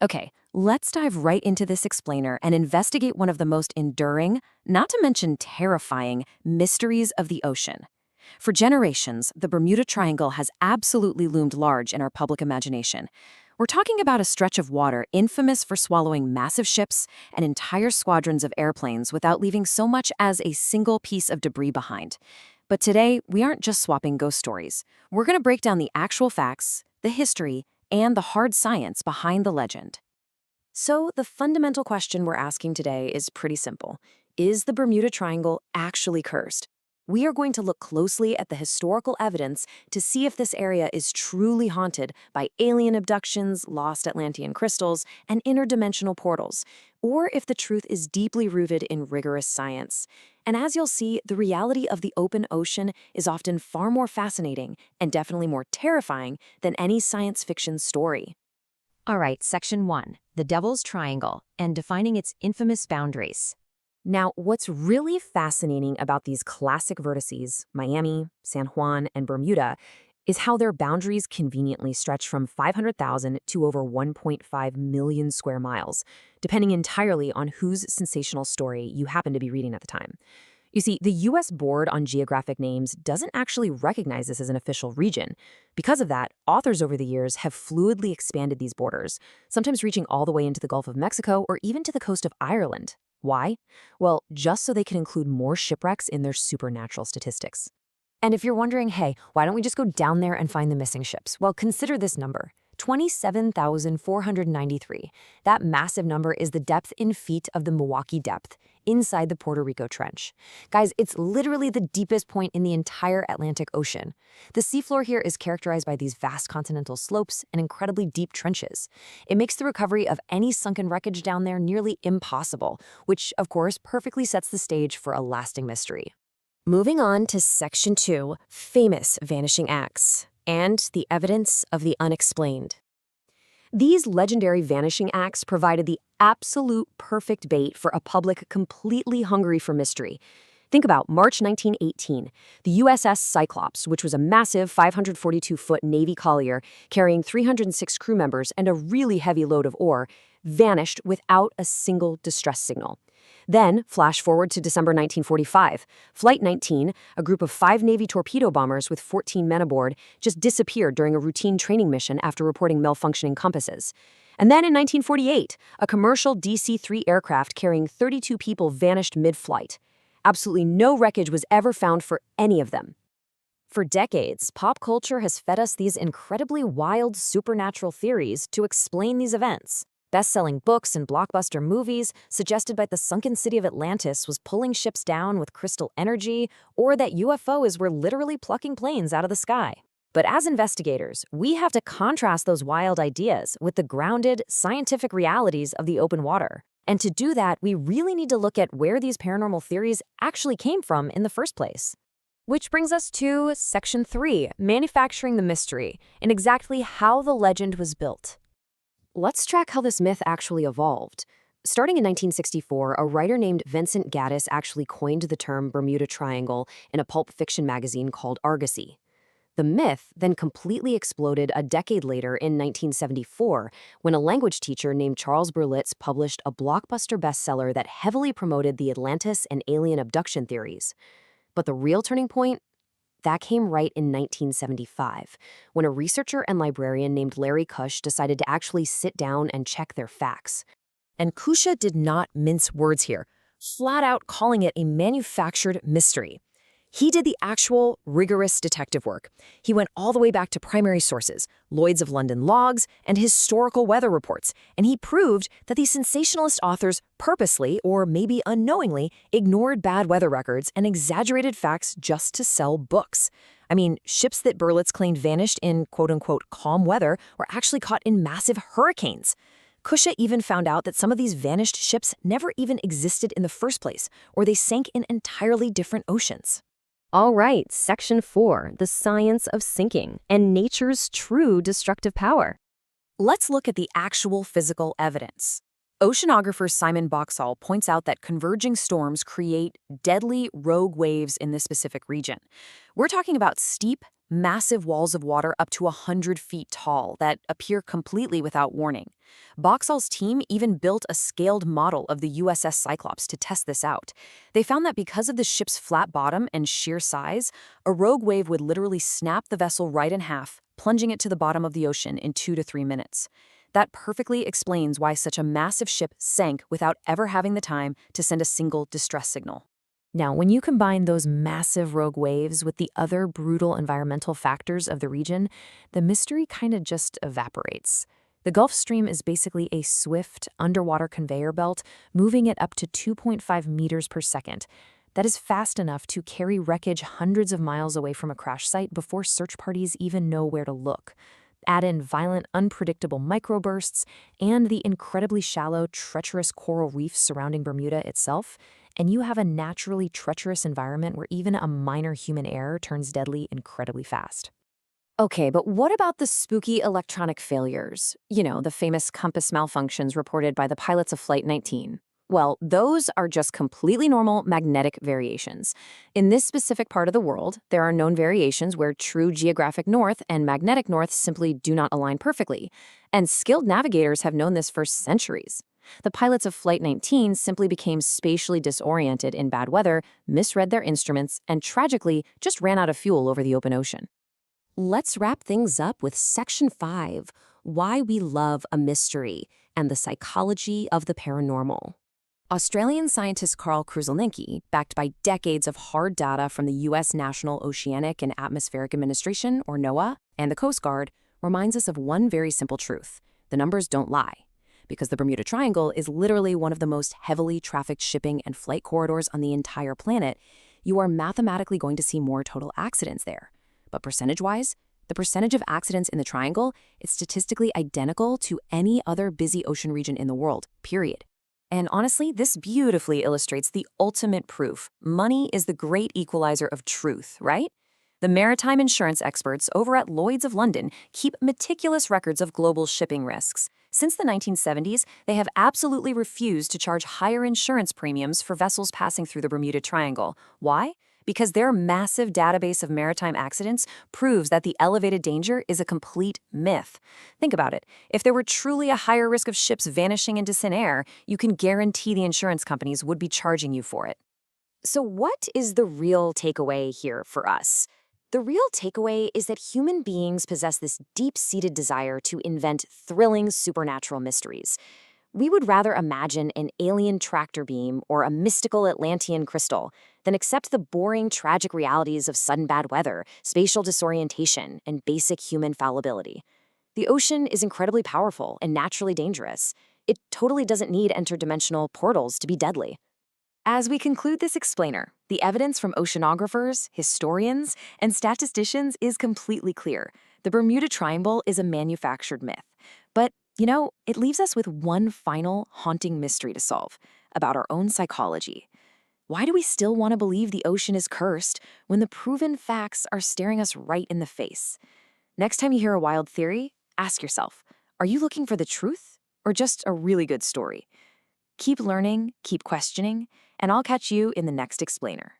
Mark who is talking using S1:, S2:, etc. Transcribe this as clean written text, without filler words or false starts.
S1: Okay, let's dive right into this explainer and investigate one of the most enduring, not to mention terrifying, mysteries of the ocean. For generations, the Bermuda Triangle has absolutely loomed large in our public imagination. We're talking about a stretch of water infamous for swallowing massive ships and entire squadrons of airplanes without leaving so much as a single piece of debris behind. But today, we aren't just swapping ghost stories. We're going to break down the actual facts, the history, and the hard science behind the legend. So, the fundamental question we're asking today is pretty simple. Is the Bermuda Triangle actually cursed? We are going to look closely at the historical evidence to see if this area is truly haunted by alien abductions, lost Atlantean crystals, and interdimensional portals, or if the truth is deeply rooted in rigorous science. And as you'll see, the reality of the open ocean is often far more fascinating and definitely more terrifying than any science fiction story.
S2: All right, Section 1, the Devil's Triangle, and defining its infamous boundaries.
S1: Now, what's really fascinating about these classic vertices, Miami, San Juan, and Bermuda, is how their boundaries conveniently stretch from 500,000 to over 1.5 million square miles, depending entirely on whose sensational story you happen to be reading at the time. You see, the U.S. Board on Geographic Names doesn't actually recognize this as an official region. Because of that, authors over the years have fluidly expanded these borders, sometimes reaching all the way into the Gulf of Mexico or even to the coast of Ireland. Why? Well, just so they can include more shipwrecks in their supernatural statistics.
S2: And if you're wondering, hey, why don't we just go down there and find the missing ships? Well, consider this number. 27,493. That massive number is the depth in feet of the Milwaukee Depth, inside the Puerto Rico Trench. Guys, it's literally the deepest point in the entire Atlantic Ocean. The seafloor here is characterized by these vast continental slopes and incredibly deep trenches. It makes the recovery of any sunken wreckage down there nearly impossible, which, of course, perfectly sets the stage for a lasting mystery.
S1: Moving on to Section 2, famous vanishing acts and the evidence of the unexplained. These legendary vanishing acts provided the absolute perfect bait for a public completely hungry for mystery. Think about March 1918, the USS Cyclops, which was a massive 542-foot Navy collier carrying 306 crew members and a really heavy load of ore, vanished without a single distress signal. Then, flash forward to December 1945. Flight 19, a group of 5 Navy torpedo bombers with 14 men aboard, just disappeared during a routine training mission after reporting malfunctioning compasses. And then in 1948, a commercial DC-3 aircraft carrying 32 people vanished mid-flight. Absolutely no wreckage was ever found for any of them. For decades, pop culture has fed us these incredibly wild supernatural theories to explain these events. Best-selling books and blockbuster movies suggested that the sunken city of Atlantis was pulling ships down with crystal energy, or that UFOs were literally plucking planes out of the sky. But as investigators, we have to contrast those wild ideas with the grounded, scientific realities of the open water. And to do that, we really need to look at where these paranormal theories actually came from in the first place. Which brings us to Section 3, manufacturing the mystery, and exactly how the legend was built. Let's track how this myth actually evolved. Starting in 1964, a writer named Vincent Gaddis actually coined the term Bermuda Triangle in a pulp fiction magazine called Argosy. The myth then completely exploded a decade later in 1974 when a language teacher named Charles Berlitz published a blockbuster bestseller that heavily promoted the Atlantis and alien abduction theories. But the real turning point? That came right in 1975, when a researcher and librarian named Larry Kusch decided to actually sit down and check their facts. And Kusch did not mince words here, flat out calling it a manufactured mystery. He did the actual, rigorous detective work. He went all the way back to primary sources, Lloyd's of London logs, and historical weather reports, and he proved that these sensationalist authors purposely, or maybe unknowingly, ignored bad weather records and exaggerated facts just to sell books. I mean, ships that Berlitz claimed vanished in quote-unquote calm weather were actually caught in massive hurricanes. Kusch even found out that some of these vanished ships never even existed in the first place, or they sank in entirely different oceans. All right, Section 4, the science of sinking and nature's true destructive power. Let's look at the actual physical evidence. Oceanographer Simon Boxall points out that converging storms create deadly rogue waves in this specific region. We're talking about steep,
S2: massive walls of water up to 100 feet tall that appear completely without warning. Boxall's team even built a scaled model of the USS Cyclops to test this out. They found that because of the ship's flat bottom and sheer size, a rogue wave would literally snap the vessel right in half, plunging it to the bottom of the ocean in 2 to 3 minutes. That perfectly explains why such a massive ship sank without ever having the time to send a single distress signal. Now, when you combine those massive rogue waves with the other brutal environmental factors of the region, the mystery kind of just evaporates. The Gulf Stream is basically a swift, underwater conveyor belt, moving at up to 2.5 meters per second. That is fast enough to carry wreckage hundreds of miles away from a crash site before search parties even know where to look. Add in violent, unpredictable microbursts and the incredibly shallow, treacherous coral reefs surrounding Bermuda itself, and you have a naturally treacherous environment where even a minor human error turns deadly incredibly fast.
S1: Okay, but what about the spooky electronic failures? You know, the famous compass malfunctions reported by the pilots of Flight 19. Well, those are just completely normal magnetic variations. In this specific part of the world, there are known variations where true geographic north and magnetic north simply do not align perfectly. And skilled navigators have known this for centuries. The pilots of Flight 19 simply became spatially disoriented in bad weather, misread their instruments, and tragically just ran out of fuel over the open ocean. Let's wrap things up with Section 5, Why We Love a Mystery and the Psychology of the Paranormal. Australian scientist Carl Kruszelnicki, backed by decades of hard data from the U.S. National Oceanic and Atmospheric Administration, or NOAA, and the Coast Guard, reminds us of one very simple truth. The numbers don't lie. Because the Bermuda Triangle is literally one of the most heavily trafficked shipping and flight corridors on the entire planet, you are mathematically going to see more total accidents there. But percentage-wise, the percentage of accidents in the Triangle is statistically identical to any other busy ocean region in the world, period. And honestly, this beautifully illustrates the ultimate proof. Money is the great equalizer of truth, right? The maritime insurance experts over at Lloyd's of London keep meticulous records of global shipping risks. Since the 1970s, they have absolutely refused to charge higher insurance premiums for vessels passing through the Bermuda Triangle. Why? Because their massive database of maritime accidents proves that the elevated danger is a complete myth. Think about it. If there were truly a higher risk of ships vanishing into thin air, you can guarantee the insurance companies would be charging you for it. So what is the real takeaway here for us? The real takeaway is that human beings possess this deep-seated desire to invent thrilling supernatural mysteries. We would rather imagine an alien tractor beam or a mystical Atlantean crystal than accept the boring, tragic realities of sudden bad weather, spatial disorientation, and basic human fallibility. The ocean is incredibly powerful and naturally dangerous. It totally doesn't need interdimensional portals to be deadly. As we conclude this explainer, the evidence from oceanographers, historians, and statisticians is completely clear. The Bermuda Triangle is a manufactured myth. But it leaves us with one final haunting mystery to solve about our own psychology. Why do we still want to believe the ocean is cursed when the proven facts are staring us right in the face? Next time you hear a wild theory, ask yourself, are you looking for the truth or just a really good story? Keep learning, keep questioning, and I'll catch you in the next explainer.